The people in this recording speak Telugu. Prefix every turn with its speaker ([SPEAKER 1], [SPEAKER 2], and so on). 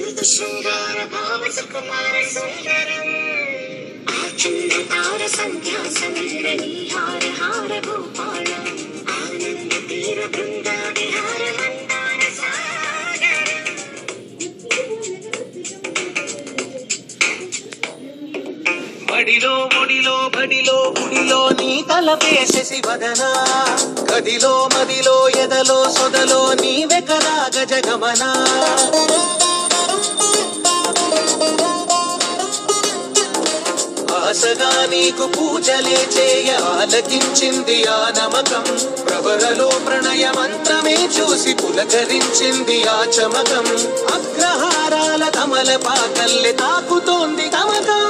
[SPEAKER 1] శృంగార భావ సుకుమార సుందరం ఆచంద్రతార సంధ్యా సమీర నీహార హార గోపాల ఆనంద తీర బృంద విహార మందార సాగరం.
[SPEAKER 2] బడిలో ఒడిలో బడిలో గుడిలో నీ తలపేసేసి వదనా గదిలో మదిలో ఎదలో సొదలో నీవే కదా గజగమనా. ఆశగా నీకు పూజలే చేయ ఆలకించింది ఆ నమకం ప్రవరలో ప్రణయ మంత్రమే చూసి పులకరించింది ఆ చమకం. అగ్రహారాల కమల పాకల్లె తాకుతోంది తమకం.